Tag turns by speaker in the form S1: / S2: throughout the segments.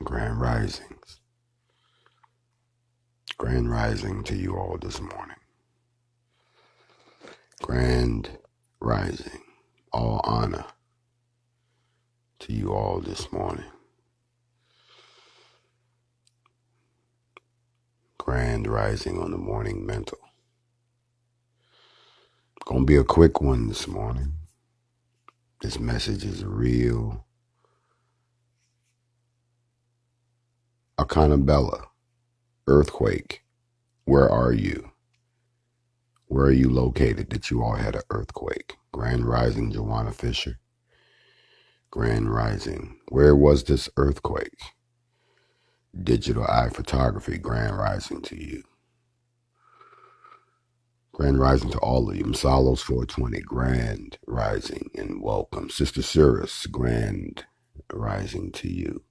S1: Grand risings. Grand rising to you all this morning. Grand rising. All honor to you all this morning. Grand rising on the morning mental. Gonna be a quick one this morning. This message is real. Akanabella, earthquake. Where are you? Where are you located that you all had an earthquake? Grand rising, Joanna Fisher. Grand rising. Where was this earthquake? Digital Eye Photography, grand rising to you. Grand rising to all of you. Masalos 420, grand rising and welcome. Sister Cirrus, grand rising to you.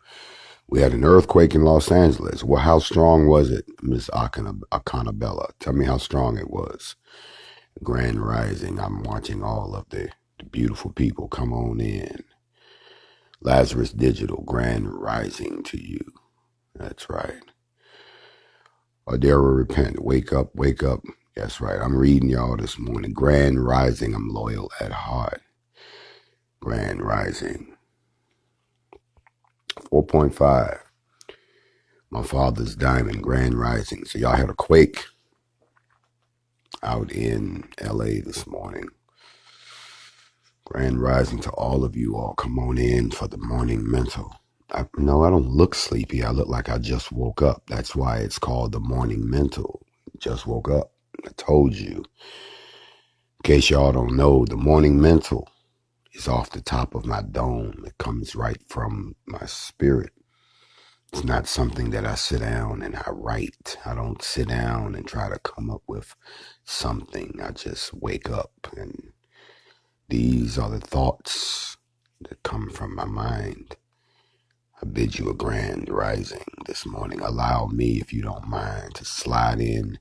S1: We had an earthquake in Los Angeles. Well, how strong was it, Miss Akanabella? Tell me how strong it was. Grand rising. I'm watching all of the beautiful people come on in. Lazarus Digital, grand rising to you. That's right. Adara Repent, wake up, wake up. That's right. I'm reading y'all this morning. Grand rising. I'm loyal at heart. Grand rising. 4.5. My father's diamond. Grand rising. So y'all had a quake out in LA this morning. Grand rising to all of you all. Come on in for the morning mental. No, I don't look sleepy. I look like I just woke up. That's why it's called the morning mental. Just woke up. I told you. In case y'all don't know, the morning mental is off the top of my dome. It comes right from my spirit. It's not something that I sit down and I write. I don't sit down and try to come up with something. I just wake up and these are the thoughts that come from my mind. I bid you a grand rising this morning. Allow me, if you don't mind, to slide in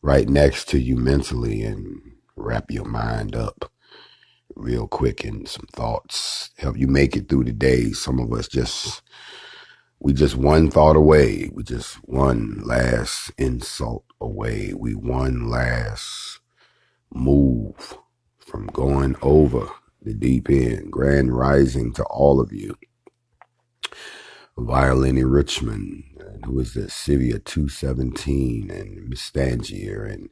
S1: right next to you mentally and wrap your mind up real quick in some thoughts. Help you make it through the day. Some of us we just one thought away. We just one last insult away. We one last move from going over the deep end. Grand rising to all of you. Violin Richmond, and who is this? Sivia 217 and Miss Stangier and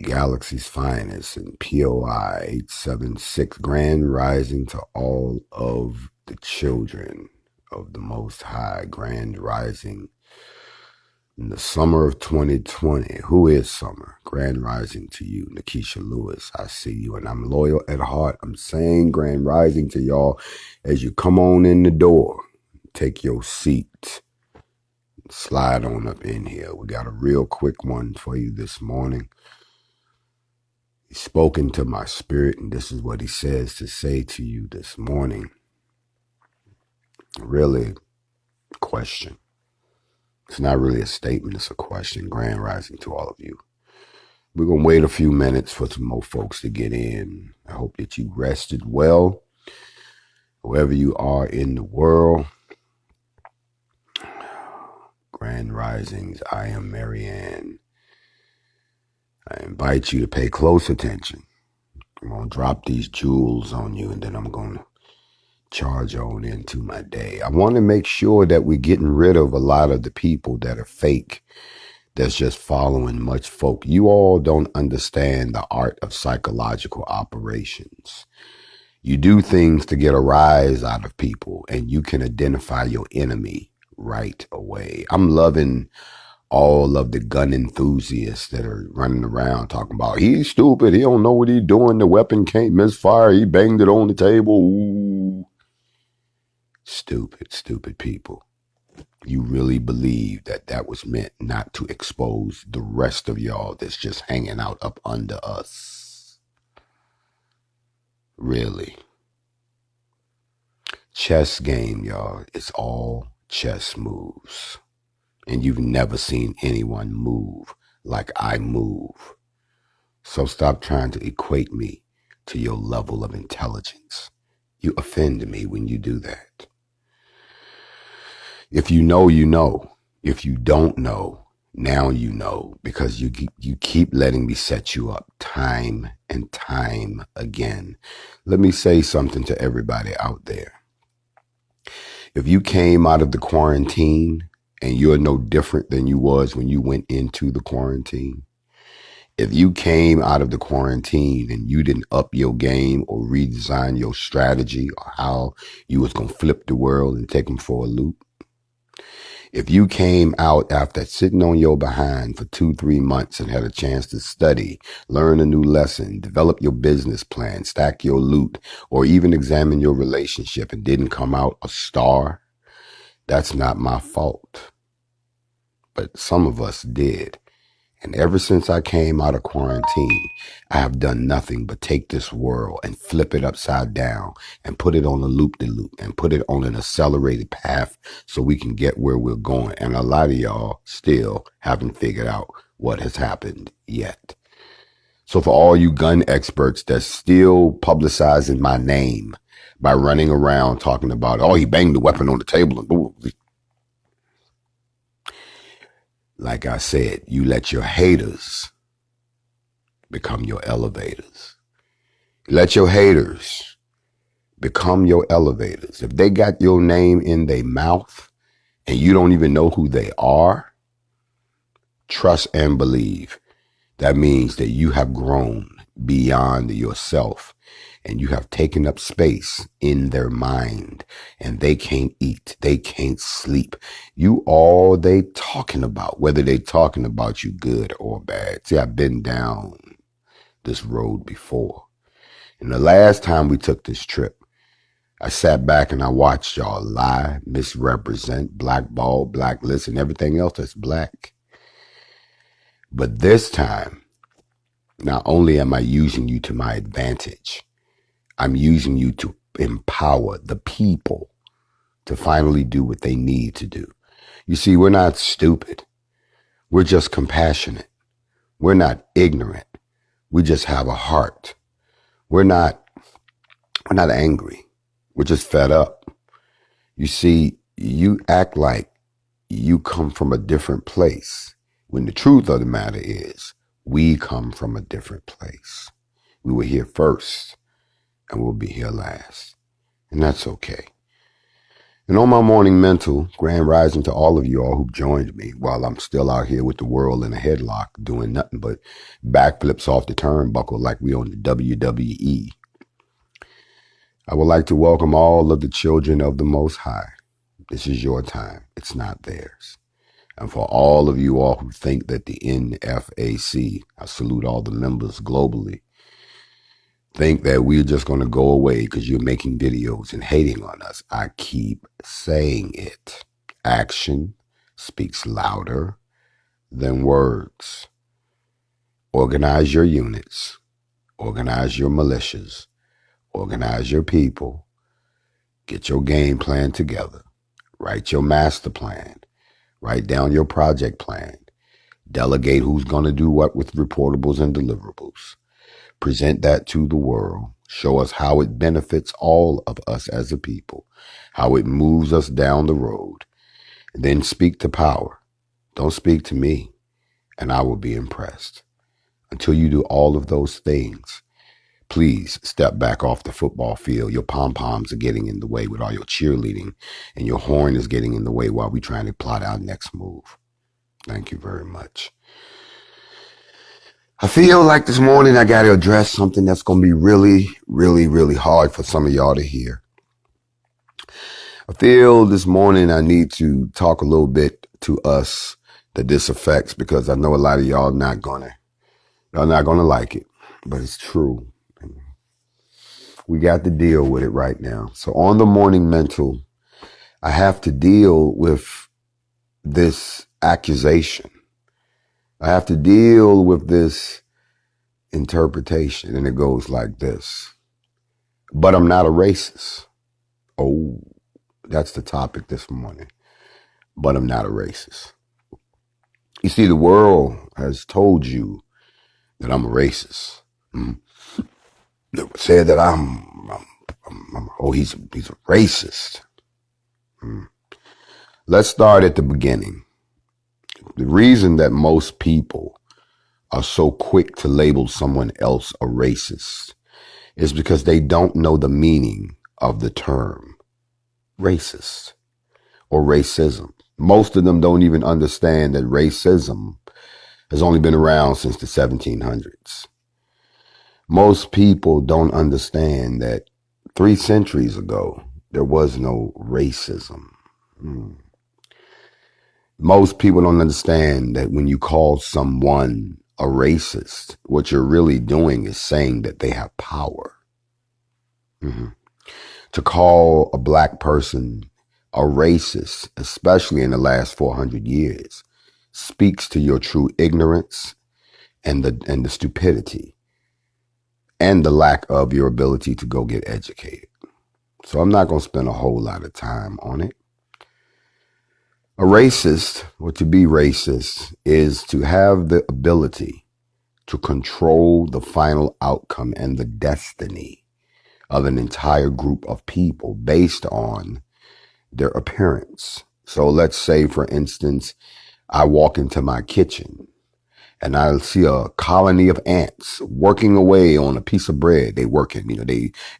S1: Galaxy's Finest and POI 876. Grand rising to all of the children of the Most High. Grand rising in the summer of 2020. Who is summer? Grand rising to you, Nikisha Lewis. I see you and I'm loyal at heart. I'm saying grand rising to y'all as you come on in the door. Take your seat. Slide on up in here. We got a real quick one for you this morning. He's spoken to my spirit, and this is what he says to say to you this morning. Really, question. It's not really a statement, it's a question. Grand rising to all of you. We're going to wait a few minutes for some more folks to get in. I hope that you rested well, wherever you are in the world. Grand risings, I am Marianne. I invite you to pay close attention. I'm going to drop these jewels on you and then I'm going to charge on into my day. I want to make sure that we're getting rid of a lot of the people that are fake, that's just following much folk. You all don't understand the art of psychological operations. You do things to get a rise out of people and you can identify your enemy right away. I'm loving All of the gun enthusiasts that are running around talking about he's stupid, he don't know what he's doing, the weapon can't misfire, he banged it on the table. Ooh. Stupid people. You really believe that that was meant not to expose the rest of y'all that's just hanging out up under us? Really? Chess game, y'all. It's all chess moves. And you've never seen anyone move like I move. So stop trying to equate me to your level of intelligence. You offend me when you do that. If you know, you know. If you don't know, now you know, because you keep letting me set you up time and time again. Let me say something to everybody out there. If you came out of the quarantine and you're no different than you was when you went into the quarantine, if you came out of the quarantine and you didn't up your game or redesign your strategy or how you was going to flip the world and take them for a loop, if you came out after sitting on your behind for 2-3 months and had a chance to study, learn a new lesson, develop your business plan, stack your loot, or even examine your relationship and didn't come out a star, that's not my fault. But some of us did. And ever since I came out of quarantine, I have done nothing but take this world and flip it upside down and put it on a loop-de-loop and put it on an accelerated path so we can get where we're going. And a lot of y'all still haven't figured out what has happened yet. So for all you gun experts that's still publicizing my name by running around talking about, oh, he banged the weapon on the table and like I said, you let your haters become your elevators. Let your haters become your elevators. If they got your name in their mouth and you don't even know who they are, trust and believe. That means that you have grown beyond yourself and you have taken up space in their mind and they can't eat, they can't sleep. You all they talking about, whether they talking about you good or bad. See, I've been down this road before. And the last time we took this trip, I sat back and I watched y'all lie, misrepresent, blackball, blacklist, and everything else that's black. But this time, not only am I using you to my advantage, I'm using you to empower the people to finally do what they need to do. You see, we're not stupid. We're just compassionate. We're not ignorant. We just have a heart. We're not angry. We're just fed up. You see, you act like you come from a different place when the truth of the matter is we come from a different place. We were here first and we'll be here last. And that's okay. And on my morning mental, grand rising to all of you all who've joined me while I'm still out here with the world in a headlock doing nothing but backflips off the turnbuckle like we on the WWE. I would like to welcome all of the children of the Most High. This is your time. It's not theirs. And for all of you all who think that the NFAC, I salute all the members globally, think that we're just going to go away because you're making videos and hating on us. I keep saying it. Action speaks louder than words. Organize your units. Organize your militias. Organize your people. Get your game plan together. Write your master plan. Write down your project plan. Delegate who's going to do what with reportables and deliverables. Present that to the world. Show us how it benefits all of us as a people, how it moves us down the road. And then speak to power. Don't speak to me, and I will be impressed. Until you do all of those things, please step back off the football field. Your pom-poms are getting in the way with all your cheerleading, and your horn is getting in the way while we're trying to plot our next move. Thank you very much. I feel like this morning I got to address something that's going to be really, really, really hard for some of y'all to hear. I feel this morning I need to talk a little bit to us that this affects, because I know a lot of y'all not gonna like it, but it's true. We got to deal with it right now. So on the morning mental, I have to deal with this accusation. I have to deal with this interpretation, and it goes like this. But I'm not a racist. Oh, that's the topic this morning. But I'm not a racist. You see, the world has told you that I'm a racist. They said that he's a racist. Let's start at the beginning. The reason that most people are so quick to label someone else a racist is because they don't know the meaning of the term racist or racism. Most of them don't even understand that racism has only been around since the 1700s. Most people don't understand that 3 centuries ago, there was no racism. Most people don't understand that when you call someone a racist, what you're really doing is saying that they have power. To call a black person a racist, especially in the last 400 years, speaks to your true ignorance and the stupidity and the lack of your ability to go get educated. So I'm not going to spend a whole lot of time on it. A racist, or to be racist, is to have the ability to control the final outcome and the destiny of an entire group of people based on their appearance. So let's say, for instance, I walk into my kitchen and I see a colony of ants working away on a piece of bread. They working,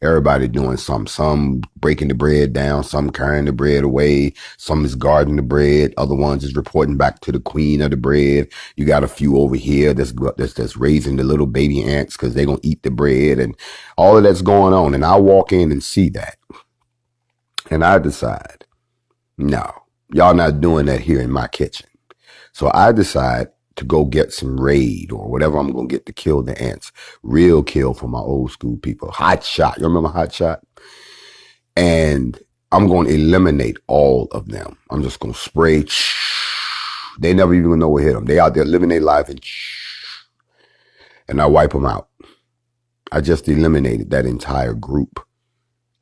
S1: everybody doing something. Some breaking the bread down, some carrying the bread away, some is guarding the bread, other ones is reporting back to the queen of the bread. You got a few over here that's raising the little baby ants because they're gonna eat the bread, and all of that's going on. And I walk in and see that, and I decide, no, y'all not doing that here in my kitchen. So I decide to go get some Raid or whatever I'm going to get to kill the ants. Real kill for my old school people. Hot shot. You remember hot shot? And I'm going to eliminate all of them. I'm just going to spray. They never even know what hit them. They out there living their life, and I wipe them out. I just eliminated that entire group.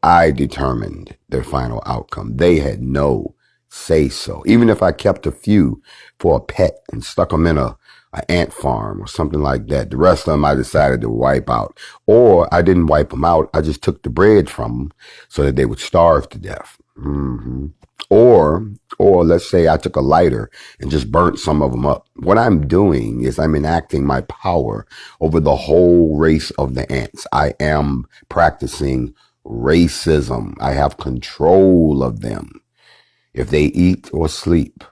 S1: I determined their final outcome. They had no say so. Even if I kept a few for a pet and stuck them in a ant farm or something like that, the rest of them I decided to wipe out. Or I didn't wipe them out. I just took the bread from them so that they would starve to death. Or let's say I took a lighter and just burnt some of them up. What I'm doing is I'm enacting my power over the whole race of the ants. I am practicing racism. I have control of them. If they eat or sleep,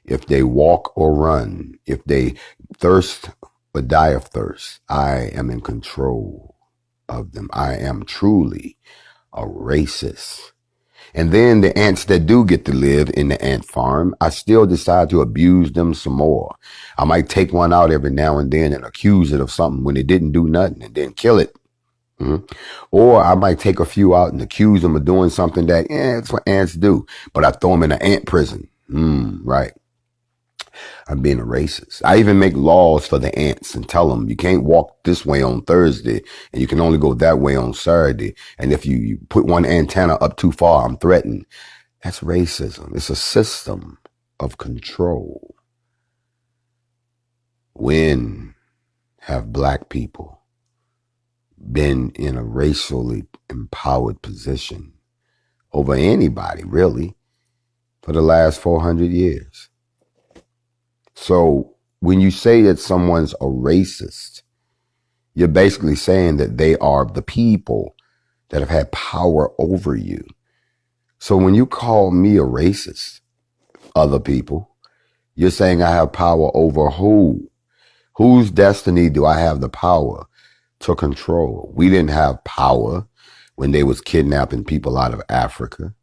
S1: if they walk or run, if they thirst or die of thirst, I am in control of them. I am truly a racist. And then the ants that do get to live in the ant farm, I still decide to abuse them some more. I might take one out every now and then and accuse it of something when it didn't do nothing, and then kill it. Or I might take a few out and accuse them of doing something that, it's what ants do, but I throw them in an ant prison. Right. I'm being a racist. I even make laws for the ants and tell them you can't walk this way on Thursday and you can only go that way on Saturday. And if you put one antenna up too far, I'm threatened. That's racism. It's a system of control. When have black people been in a racially empowered position over anybody, really, for the last 400 years? So when you say that someone's a racist, you're basically saying that they are the people that have had power over you. So when you call me a racist, other people, you're saying I have power over who? Whose destiny do I have the power to control? We didn't have power when they was kidnapping people out of Africa.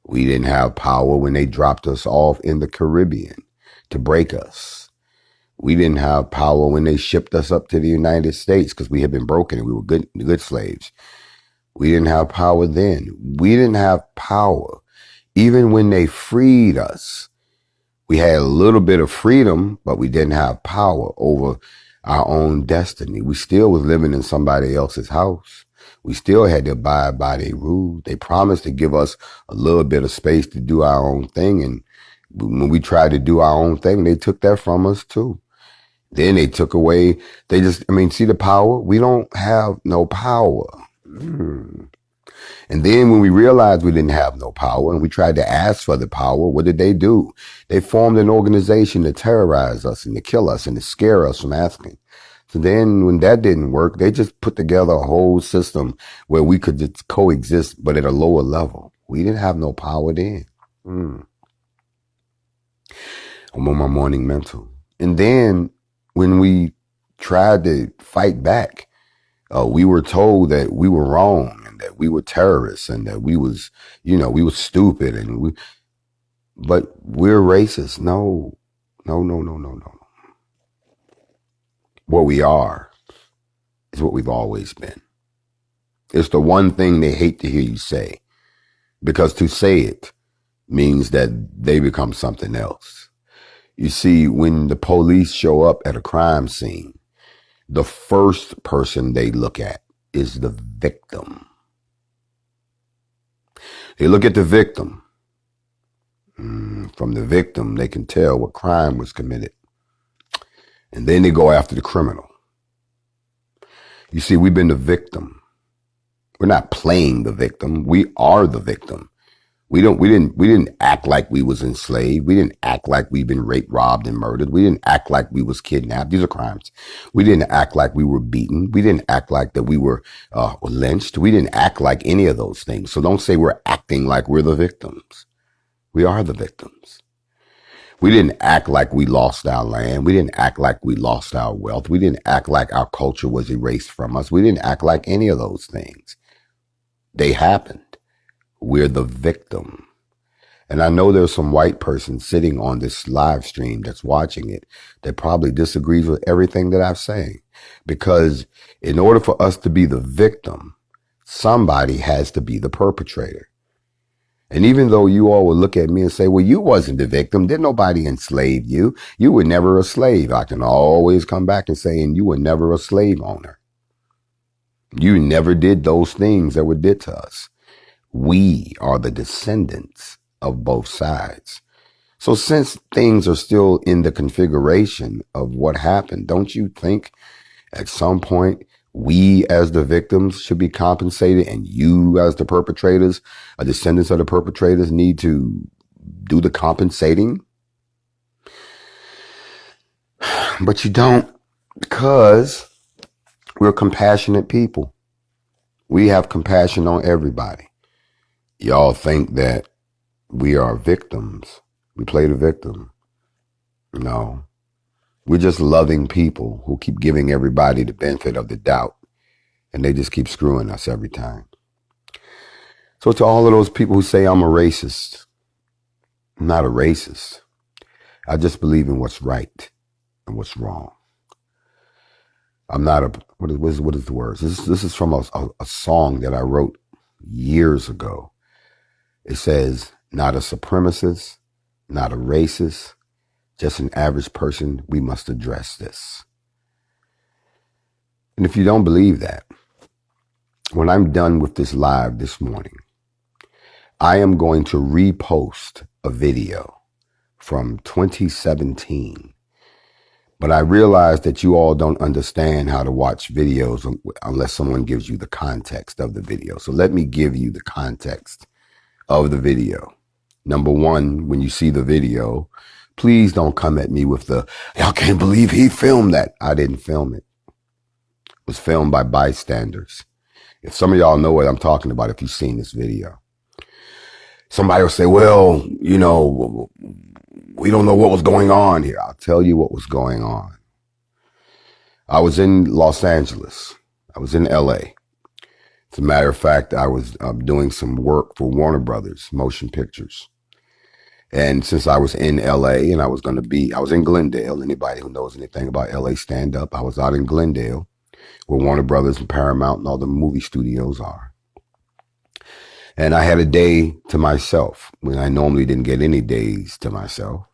S1: We didn't have power when they dropped us off in the Caribbean. to break us. We didn't have power when they shipped us up to the United States because we had been broken and we were good slaves. We didn't have power then. We didn't have power. Even when they freed us, we had a little bit of freedom, but we didn't have power over our own destiny. We still was living in somebody else's house. We still had to abide by their rules. They promised to give us a little bit of space to do our own thing. And when we tried to do our own thing, they took that from us too. Then they took away, see the power? We don't have no power. And then when we realized we didn't have no power and we tried to ask for the power, what did they do? They formed an organization to terrorize us and to kill us and to scare us from asking. So then when that didn't work, they just put together a whole system where we could just coexist, but at a lower level. We didn't have no power then. I'm on my morning mental. And then when we tried to fight back, we were told that we were wrong and that we were terrorists and that we was stupid but we're racist. No. What we are is what we've always been. It's the one thing they hate to hear you say, because to say it means that they become something else. You see, when the police show up at a crime scene, the first person they look at is the victim. They look at the victim. From the victim, they can tell what crime was committed. And then they go after the criminal. You see, we've been the victim. We're not playing the victim. We are the victim. We didn't act like we was enslaved. We didn't act like we've been raped, robbed, and murdered. We didn't act like we was kidnapped. These are crimes. We didn't act like we were beaten. We didn't act like that we were lynched. We didn't act like any of those things. So don't say we're acting like we're the victims. We are the victims. We didn't act like we lost our land. We didn't act like we lost our wealth. We didn't act like our culture was erased from us. We didn't act like any of those things. They happened. We're the victim. And I know there's some white person sitting on this live stream that's watching it that probably disagrees with everything that I'm saying. Because in order for us to be the victim, somebody has to be the perpetrator. And even though you all would look at me and say, well, you wasn't the victim. Didn't nobody enslave you? You were never a slave. I can always come back and say, and you were never a slave owner. You never did those things that were did to us. We are the descendants of both sides. So since things are still in the configuration of what happened, don't you think at some point we as the victims should be compensated and you as the perpetrators, descendants of the perpetrators, need to do the compensating? But you don't, because we're compassionate people. We have compassion on everybody. Y'all think that we are victims. We play the victim. No. We're just loving people who keep giving everybody the benefit of the doubt. And they just keep screwing us every time. So to all of those people who say I'm a racist, I'm not a racist. I just believe in what's right and what's wrong. I'm not a, what is the words? This is from a song that I wrote years ago. It says, not a supremacist, not a racist, just an average person. We must address this. And if you don't believe that, when I'm done with this live this morning, I am going to repost a video from 2017. But I realize that you all don't understand how to watch videos unless someone gives you the context of the video. So let me give you the context of the video. Number one, when you see the video, please don't come at me with the, I can't believe he filmed that. I didn't film it. It was filmed by bystanders. If some of y'all know what I'm talking about, if you've seen this video. Somebody will say, well, we don't know what was going on here. I'll tell you what was going on. I was in Los Angeles. I was in LA. As a matter of fact, I was doing some work for Warner Brothers Motion Pictures. And since I was in LA and I was in Glendale. Anybody who knows anything about LA stand up, I was out in Glendale where Warner Brothers and Paramount and all the movie studios are. And I had a day to myself when I normally didn't get any days to myself.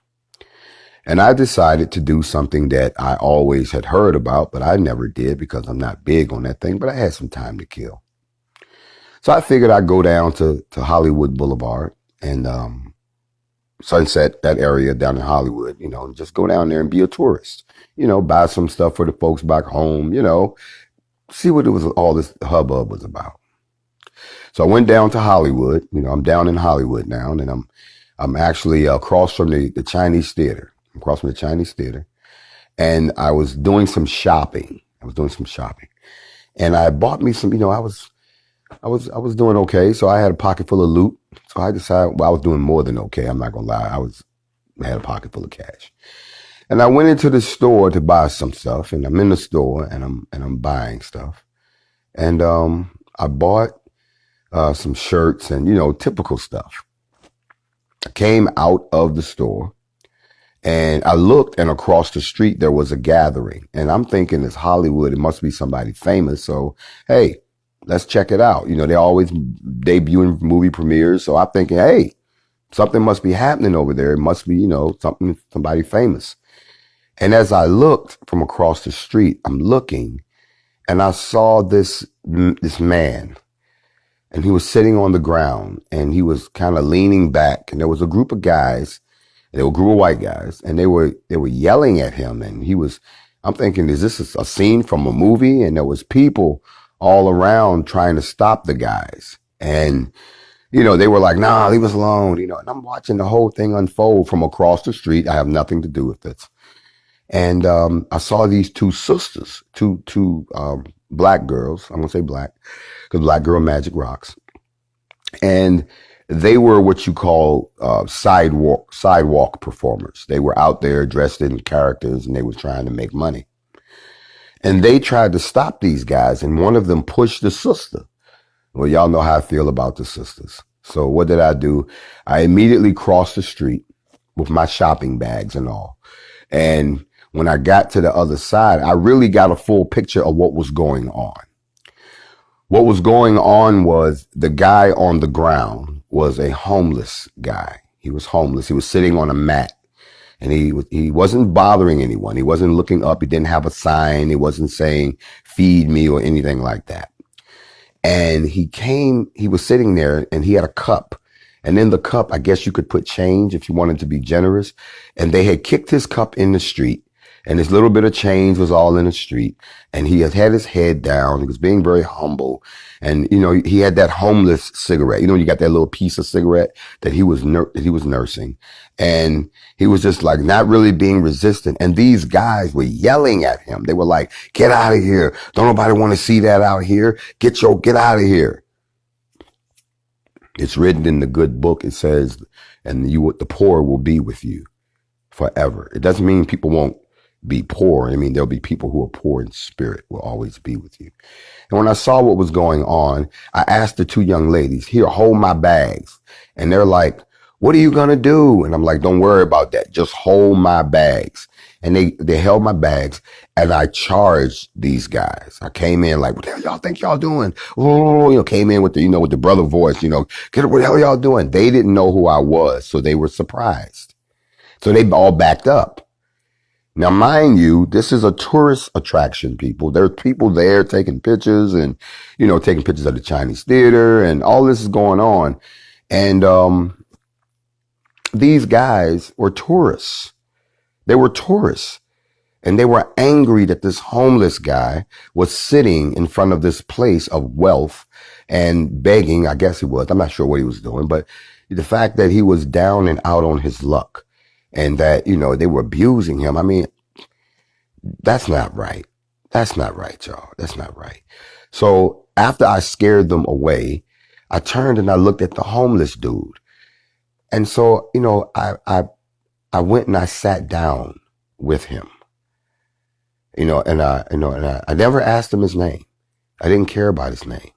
S1: And I decided to do something that I always had heard about, but I never did because I'm not big on that thing, but I had some time to kill. So I figured I'd go down to Hollywood Boulevard and Sunset, that area down in Hollywood, and just go down there and be a tourist, buy some stuff for the folks back home, see what it was, all this hubbub was about. So I went down to Hollywood. I'm down in Hollywood now, and I'm actually across from the Chinese Theater. I'm across from the Chinese Theater, and I was doing some shopping. And I bought me some. I was doing okay. So I had a pocket full of loot. So I decided, well, I was doing more than okay. I'm not gonna lie. I had a pocket full of cash, and I went into the store to buy some stuff. And I'm in the store, and I'm buying stuff, and I bought some shirts and, typical stuff. I came out of the store and I looked, and across the street, there was a gathering. And I'm thinking it's Hollywood. It must be somebody famous. So, hey, let's check it out. They're always debuting movie premieres. So I'm thinking, hey, something must be happening over there. It must be, somebody famous. And as I looked from across the street, I'm looking and I saw this man. And he was sitting on the ground and he was kind of leaning back. And there was a group of guys, there were a group of white guys, and they were yelling at him. And I'm thinking, is this a scene from a movie? And there was people all around trying to stop the guys. And, they were like, nah, leave us alone. And I'm watching the whole thing unfold from across the street. I have nothing to do with this. And I saw these two sisters, two black girls. I'm going to say black, because Black Girl Magic rocks. And they were what you call sidewalk performers. They were out there dressed in characters and they were trying to make money. And they tried to stop these guys, and one of them pushed the sister. Well, y'all know how I feel about the sisters. So what did I do? I immediately crossed the street with my shopping bags and all. And when I got to the other side, I really got a full picture of what was going on. What was going on was the guy on the ground was a homeless guy. He was homeless. He was sitting on a mat, and he wasn't bothering anyone. He wasn't looking up. He didn't have a sign. He wasn't saying, feed me or anything like that. And he was sitting there and he had a cup. And in the cup, I guess you could put change if you wanted to be generous. And they had kicked his cup in the street. And his little bit of change was all in the street. And he had his head down. He was being very humble. And, he had that homeless cigarette. You got that little piece of cigarette that he was nursing. And he was just like not really being resistant. And these guys were yelling at him. They were like, get out of here. Don't nobody want to see that out here. Get out of here. It's written in the good book. It says, and the poor will be with you forever. It doesn't mean people won't be poor. I mean, there'll be people who are poor in spirit will always be with you. And when I saw what was going on, I asked the two young ladies, here, hold my bags. And they're like, what are you going to do? And I'm like, don't worry about that. Just hold my bags. And they held my bags, and I charged these guys. I came in like, what the hell y'all think y'all doing? Oh, came in with with the brother voice, what the hell y'all doing? They didn't know who I was. So they were surprised. So they all backed up. Now, mind you, this is a tourist attraction, people. There are people there taking pictures and, taking pictures of the Chinese theater, and all this is going on. And these guys were tourists. They were tourists. And they were angry that this homeless guy was sitting in front of this place of wealth and begging. I guess he was. I'm not sure what he was doing. But the fact that he was down and out on his luck, and that, they were abusing him. I mean, that's not right. That's not right, y'all. That's not right. So after I scared them away, I turned and I looked at the homeless dude. And so, I went and I sat down with him, and I never asked him his name. I didn't care about his name.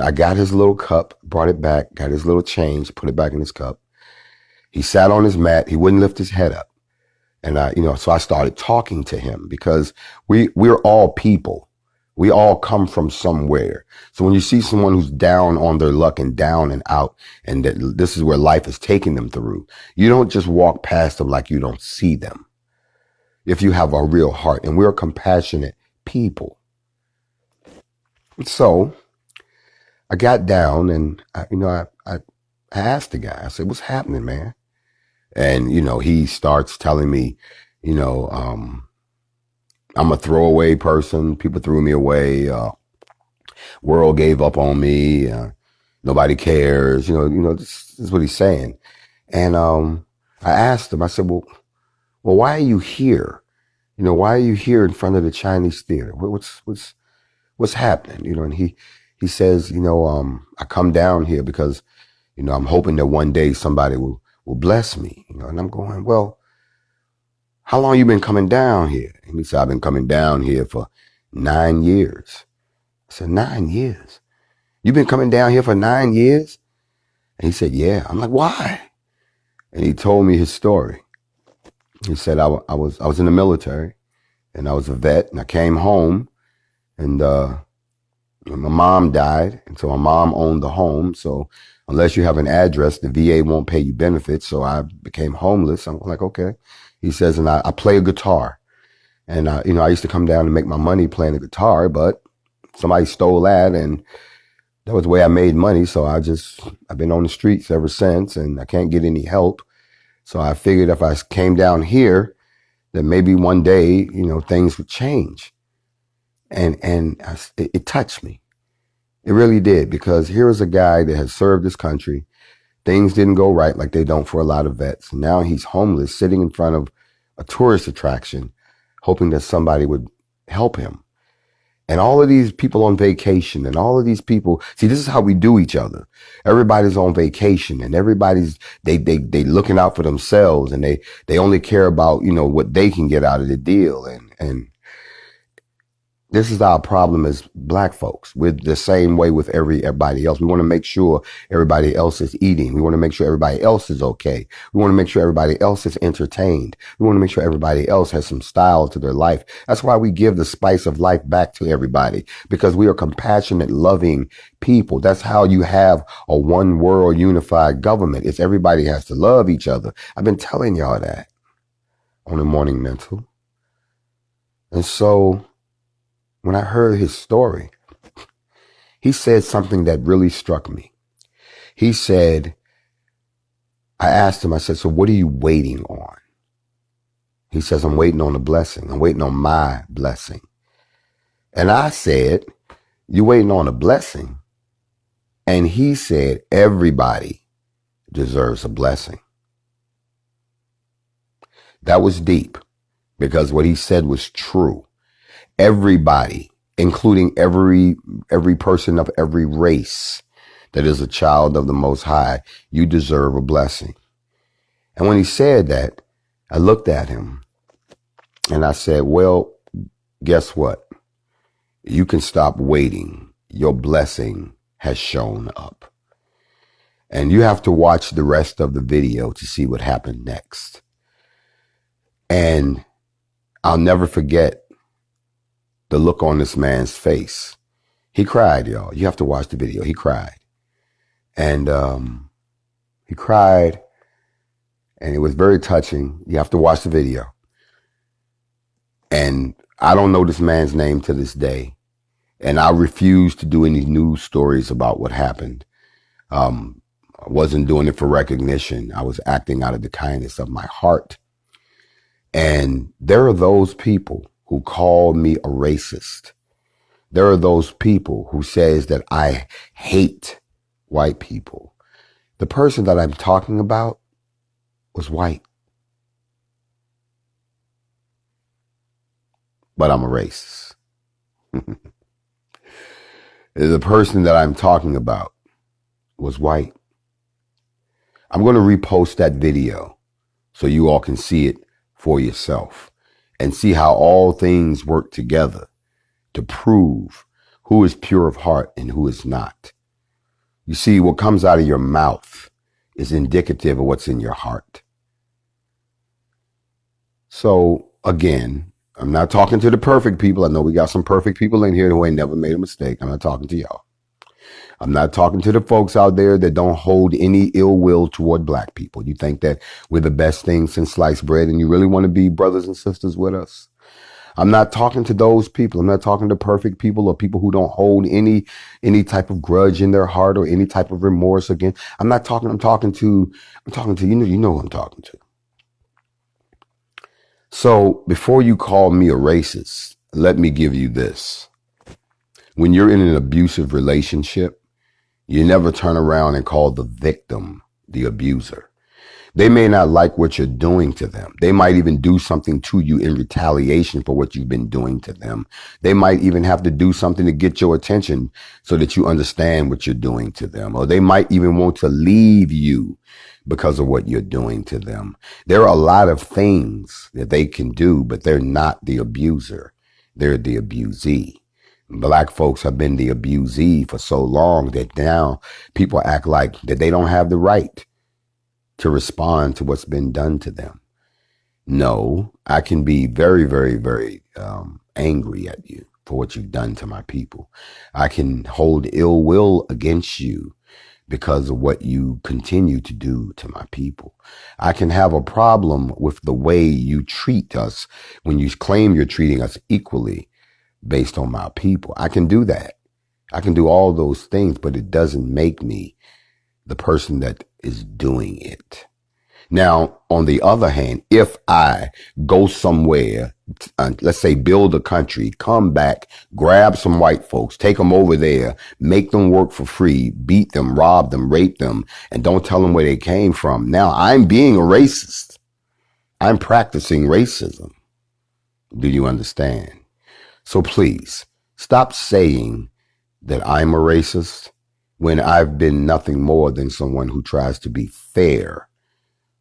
S1: I got his little cup, brought it back, got his little change, put it back in his cup. He sat on his mat. He wouldn't lift his head up. And so I started talking to him because we're all people. We all come from somewhere. So when you see someone who's down on their luck and down and out, and that this is where life is taking them through, you don't just walk past them like you don't see them. If you have a real heart, and we're compassionate people. So I got down and I asked the guy, I said, "What's happening, man?" And, he starts telling me, I'm a throwaway person. People threw me away. World gave up on me. Nobody cares. This is what he's saying. And I asked him, I said, well, why are you here? Why are you here in front of the Chinese theater? What's happening? And he says, I come down here because, I'm hoping that one day somebody will bless me. And I'm going, well, how long you been coming down here? And he said, I've been coming down here for 9 years. I said, 9 years? You've been coming down here for 9 years? And he said, yeah. I'm like, why? And he told me his story. He said, I was in the military and I was a vet and I came home and my mom died. And so my mom owned the home. So unless you have an address, the VA won't pay you benefits. So I became homeless. I'm like, okay. He says, and I play a guitar. And, I used to come down and make my money playing the guitar, but somebody stole that and that was the way I made money. So I've been on the streets ever since and I can't get any help. So I figured if I came down here, that maybe one day, things would change. And it touched me. It really did, because here is a guy that has served this country. Things didn't go right like they don't for a lot of vets. And now he's homeless, sitting in front of a tourist attraction, hoping that somebody would help him. And all of these people on vacation and all of these people, see, this is how we do each other. Everybody's on vacation and everybody's, they looking out for themselves and they only care about, what they can get out of the deal. And this is our problem as Black folks. We're the same way with everybody else. We want to make sure everybody else is eating. We want to make sure everybody else is okay. We want to make sure everybody else is entertained. We want to make sure everybody else has some style to their life. That's why we give the spice of life back to everybody, because we are compassionate, loving people. That's how you have a one world unified government. It's everybody has to love each other. I've been telling y'all that on the Morning Mental. And so when I heard his story, he said something that really struck me. He said, I asked him, I said, so what are you waiting on? He says, I'm waiting on a blessing. I'm waiting on my blessing. And I said, you waiting on a blessing? And he said, everybody deserves a blessing. That was deep, because what he said was true. Everybody, including every person of every race that is a child of the Most High, you deserve a blessing. And when he said that, I looked at him and I said, well, guess what? You can stop waiting. Your blessing has shown up. And you have to watch the rest of the video to see what happened next. And I'll never forget the look on this man's face. He cried, y'all. You have to watch the video. He cried. And he cried, and it was very touching. You have to watch the video. And I don't know this man's name to this day. And I refuse to do any news stories about what happened. I wasn't doing it for recognition. I was acting out of the kindness of my heart. And there are those people who call me a racist. There are those people who says that I hate white people. The person that I'm talking about was white. But I'm a racist. The person that I'm talking about was white. I'm going to repost that video so you all can see it for yourself and see how all things work together to prove who is pure of heart and who is not. You see, what comes out of your mouth is indicative of what's in your heart. So again, I'm not talking to the perfect people. I know we got some perfect people in here who ain't never made a mistake. I'm not talking to y'all. I'm not talking to the folks out there that don't hold any ill will toward black people. You think that we're the best thing since sliced bread and you really want to be brothers and sisters with us? I'm not talking to those people. I'm not talking to perfect people or people who don't hold any type of grudge in their heart or any type of remorse again. I'm talking to you know who I'm talking to. So before you call me a racist, let me give you this. When you're in an abusive relationship, you never turn around and call the victim the abuser. They may not like what you're doing to them. They might even do something to you in retaliation for what you've been doing to them. They might even have to do something to get your attention so that you understand what you're doing to them. Or they might even want to leave you because of what you're doing to them. There are a lot of things that they can do, but they're not the abuser. They're the abusee. Black folks have been the abusee for so long that now people act like that they don't have the right to respond to what's been done to them. No, I can be very, very, very angry at you for what you've done to my people. I can hold ill will against you because of what you continue to do to my people. I can have a problem with the way you treat us when you claim you're treating us equally based on my people. I can do that. I can do all those things, but it doesn't make me the person that is doing it. Now, on the other hand, if I go somewhere, let's say build a country, come back, grab some white folks, take them over there, make them work for free, beat them, rob them, rape them, and don't tell them where they came from. Now I'm being a racist. I'm practicing racism. Do you understand? So please stop saying that I'm a racist when I've been nothing more than someone who tries to be fair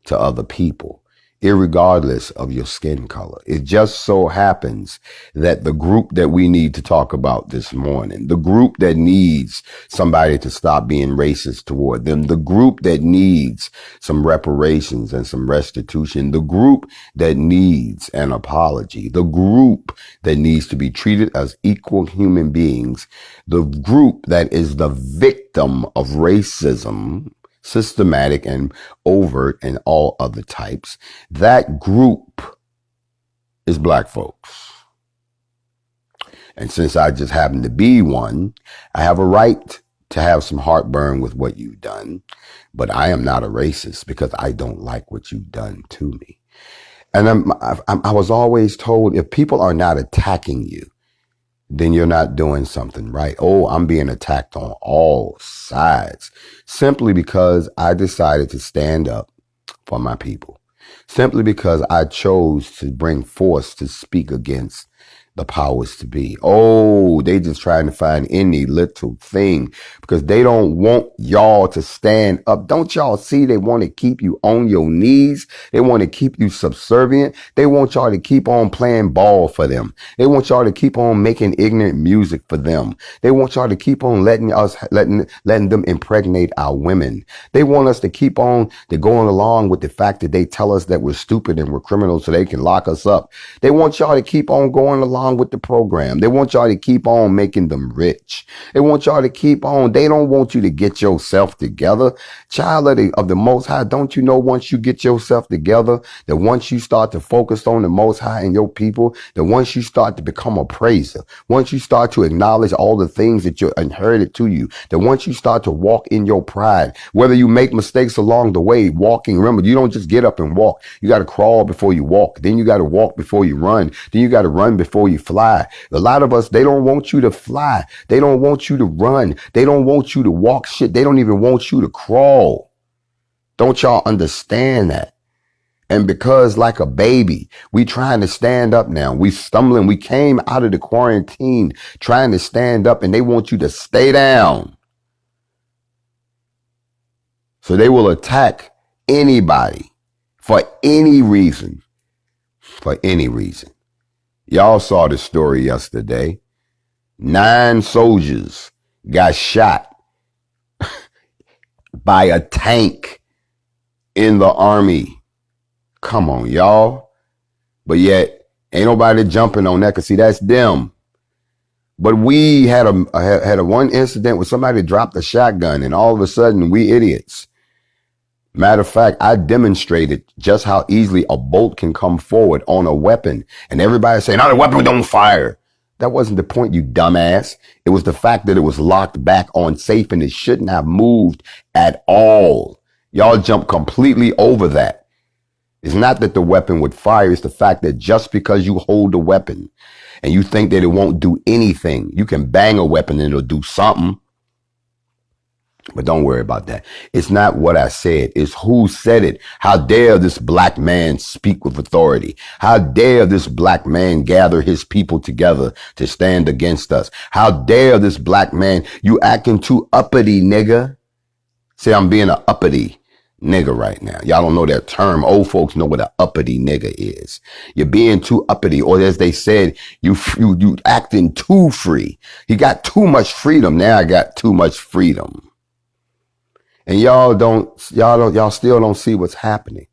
S1: to other people, irregardless of your skin color. It just so happens that the group that we need to talk about this morning, the group that needs somebody to stop being racist toward them, the group that needs some reparations and some restitution, the group that needs an apology, the group that needs to be treated as equal human beings, the group that is the victim of racism, systematic and overt and all other types, that group is black folks. And since I just happen to be one, I have a right to have some heartburn with what you've done, but I am not a racist because I don't like what you've done to me. And I was always told if people are not attacking you, then you're not doing something right. Oh, I'm being attacked on all sides simply because I decided to stand up for my people, simply because I chose to bring force to speak against the powers to be. Oh, they just trying to find any little thing because they don't want y'all to stand up. Don't y'all see they want to keep you on your knees? They want to keep you subservient. They want y'all to keep on playing ball for them. They want y'all to keep on making ignorant music for them. They want y'all to keep on letting them impregnate our women. They want us to keep on going along with the fact that they tell us that we're stupid and we're criminals so they can lock us up. They want y'all to keep on going along with the program. They want y'all to keep on making them rich. They want y'all to keep on. They don't want you to get yourself together. Child of the Most High, don't you know once you get yourself together, that once you start to focus on the Most High and your people, that once you start to become a praiser, once you start to acknowledge all the things that you inherited to you, that once you start to walk in your pride, whether you make mistakes along the way, walking, remember, you don't just get up and walk. You got to crawl before you walk. Then you got to walk before you run. Then you got to run before you fly. A lot of us, they don't want you to fly. They don't want you to run. They don't want you to walk shit. They don't even want you to crawl. Don't y'all understand that? And because like a baby, we trying to stand up now. We stumbling. We came out of the quarantine trying to stand up and they want you to stay down. So they will attack anybody for any reason. For any reason. Y'all saw the story yesterday. 9 soldiers got shot by a tank in the Army. Come on, y'all. But yet, ain't nobody jumping on that, because see, that's them. But we had a one incident where somebody dropped a shotgun, and all of a sudden, we idiots. Matter of fact, I demonstrated just how easily a bolt can come forward on a weapon. And everybody saying, "No, the weapon don't fire." That wasn't the point, you dumbass. It was the fact that it was locked back on safe and it shouldn't have moved at all. Y'all jumped completely over that. It's not that the weapon would fire. It's the fact that just because you hold a weapon and you think that it won't do anything, you can bang a weapon and it'll do something. But don't worry about that. It's not what I said. It's who said it. How dare this black man speak with authority? How dare this black man gather his people together to stand against us? How dare this black man? You acting too uppity, nigga. Say I'm being an uppity nigga right now. Y'all don't know that term. Old folks know what an uppity nigga is. You're being too uppity, or as they said, you acting too free. He got too much freedom. Now I got too much freedom. And y'all still don't see what's happening.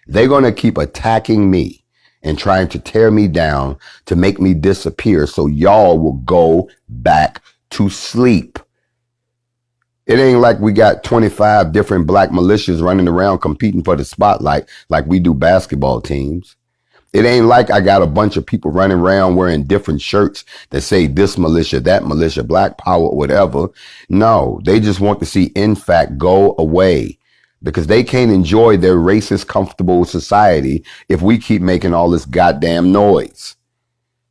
S1: They're going to keep attacking me and trying to tear me down to make me disappear. So y'all will go back to sleep. It ain't like we got 25 different black militias running around competing for the spotlight like we do basketball teams. It ain't like I got a bunch of people running around wearing different shirts that say this militia, that militia, black power, whatever. No, they just want to see, in fact, go away because they can't enjoy their racist, comfortable society if we keep making all this goddamn noise.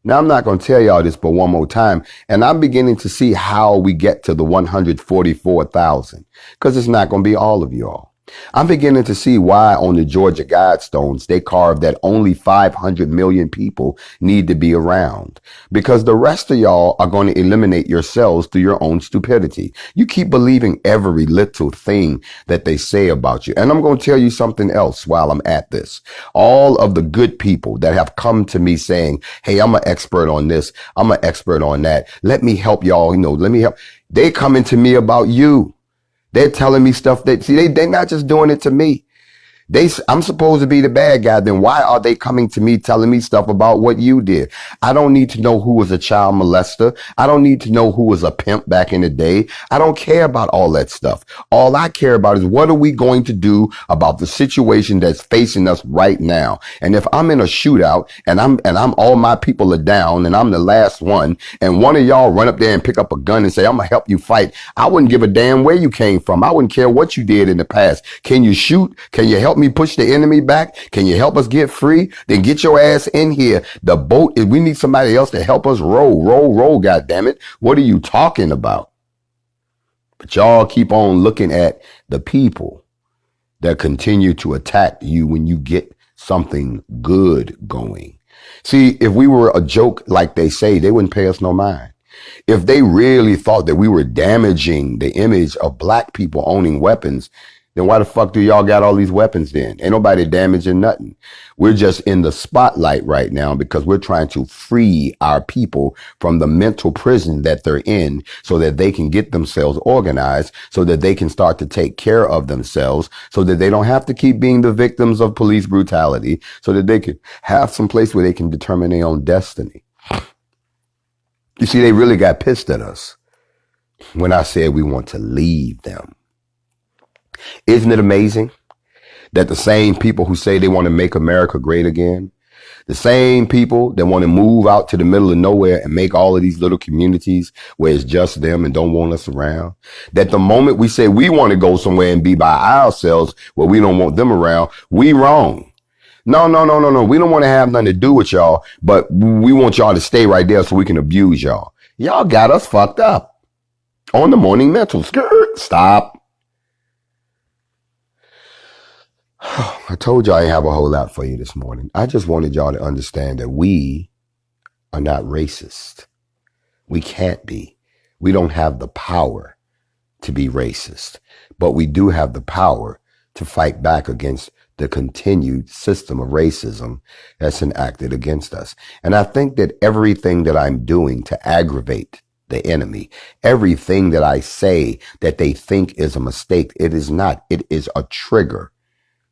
S1: Now, I'm not going to tell y'all this, but one more time. And I'm beginning to see how we get to the 144,000 because it's not going to be all of y'all. I'm beginning to see why on the Georgia Guidestones, they carved that only 500 million people need to be around because the rest of y'all are going to eliminate yourselves through your own stupidity. You keep believing every little thing that they say about you. And I'm going to tell you something else while I'm at this. All of the good people that have come to me saying, "Hey, I'm an expert on this. I'm an expert on that. Let me help y'all. Let me help." They coming to me about you. They're telling me stuff that, see, they're not just doing it to me. I'm supposed to be the bad guy. Then why are they coming to me telling me stuff about what you did? I don't need to know who was a child molester. I don't need to know who was a pimp back in the day. I don't care about all that stuff. All I care about is what are we going to do about the situation that's facing us right now? And if I'm in a shootout and I'm all my people are down and I'm the last one and one of y'all run up there and pick up a gun and say, "I'm going to help you fight," I wouldn't give a damn where you came from. I wouldn't care what you did in the past. Can you shoot? Can you help me push the enemy back? Can you help us get free? Then get your ass in here. The boat, we need somebody else to help us row, goddammit. What are you talking about? But y'all keep on looking at the people that continue to attack you when you get something good going. See, if we were a joke like they say, they wouldn't pay us no mind. If they really thought that we were damaging the image of black people owning weapons, then why the fuck do y'all got all these weapons then? Ain't nobody damaging nothing. We're just in the spotlight right now because we're trying to free our people from the mental prison that they're in so that they can get themselves organized, so that they can start to take care of themselves, so that they don't have to keep being the victims of police brutality, so that they can have some place where they can determine their own destiny. You see, they really got pissed at us when I said we want to leave them. Isn't it amazing that the same people who say they want to make America great again, the same people that want to move out to the middle of nowhere and make all of these little communities where it's just them and don't want us around, that the moment we say we want to go somewhere and be by ourselves where we don't want them around, we wrong. No. We don't want to have nothing to do with y'all, but we want y'all to stay right there so we can abuse y'all. Y'all got us fucked up on the morning mental. Stop. I told y'all I didn't have a whole lot for you this morning. I just wanted y'all to understand that we are not racist. We can't be. We don't have the power to be racist, but we do have the power to fight back against the continued system of racism that's enacted against us. And I think that everything that I'm doing to aggravate the enemy, everything that I say that they think is a mistake, it is not. It is a trigger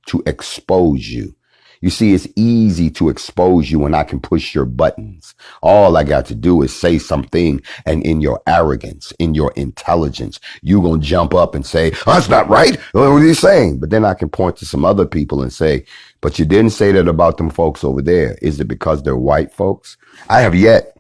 S1: to expose you. You see, it's easy to expose you when I can push your buttons. All I got to do is say something, and in your arrogance, in your intelligence, you gonna jump up and say, oh, that's not right. What are you saying? But then I can point to some other people and say, but you didn't say that about them folks over there. Is it because they're white folks? I have yet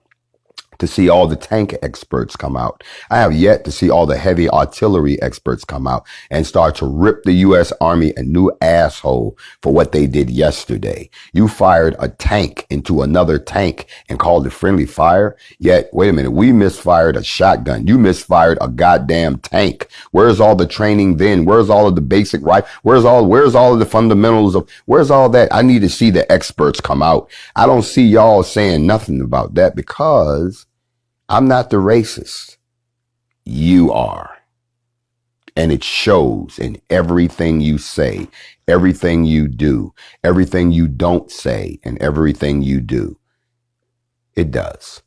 S1: to see all the tank experts come out. I have yet to see all the heavy artillery experts come out and start to rip the U.S. Army a new asshole for what they did yesterday. You fired a tank into another tank and called it friendly fire. Yet, wait a minute, we misfired a shotgun. You misfired a goddamn tank. Where's all the training then? Where's all of the basic right? Where's all of the fundamentals of, where's all that? I need to see the experts come out. I don't see y'all saying nothing about that because I'm not the racist. You are. And it shows in everything you say, everything you do, everything you don't say, and everything you do. It does.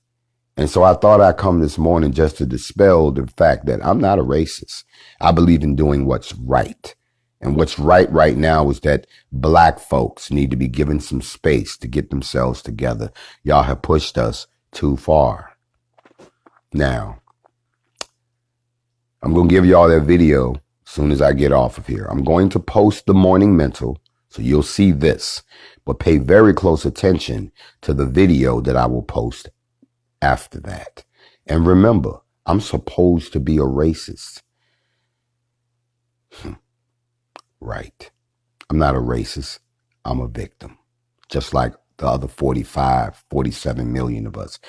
S1: And so I thought I'd come this morning just to dispel the fact that I'm not a racist. I believe in doing what's right. And what's right now is that black folks need to be given some space to get themselves together. Y'all have pushed us too far. Now, I'm going to give y'all that video as soon as I get off of here. I'm going to post the morning mental, so you'll see this. But pay very close attention to the video that I will post after that. And remember, I'm supposed to be a racist. Right. I'm not a racist. I'm a victim. Just like the other 45, 47 million of us.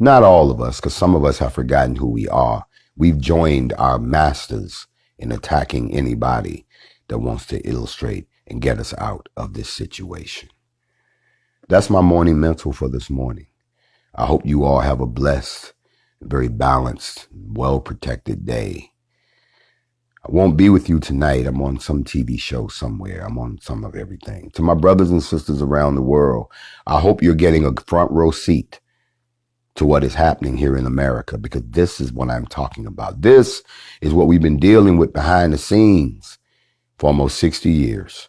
S1: Not all of us, because some of us have forgotten who we are. We've joined our masters in attacking anybody that wants to illustrate and get us out of this situation. That's my morning mental for this morning. I hope you all have a blessed, very balanced, well-protected day. I won't be with you tonight. I'm on some TV show somewhere. I'm on some of everything. To my brothers and sisters around the world, I hope you're getting a front row seat to what is happening here in America, because this is what I'm talking about. This is what we've been dealing with behind the scenes for almost 60 years.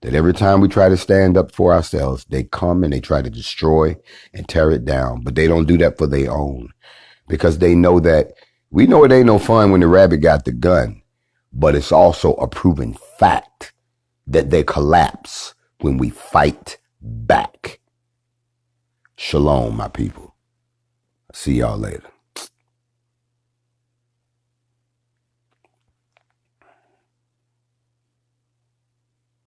S1: That every time we try to stand up for ourselves, they come and they try to destroy and tear it down. But they don't do that for their own, because they know that we know it ain't no fun when the rabbit got the gun, but it's also a proven fact that they collapse when we fight back. Shalom, my people. See y'all later.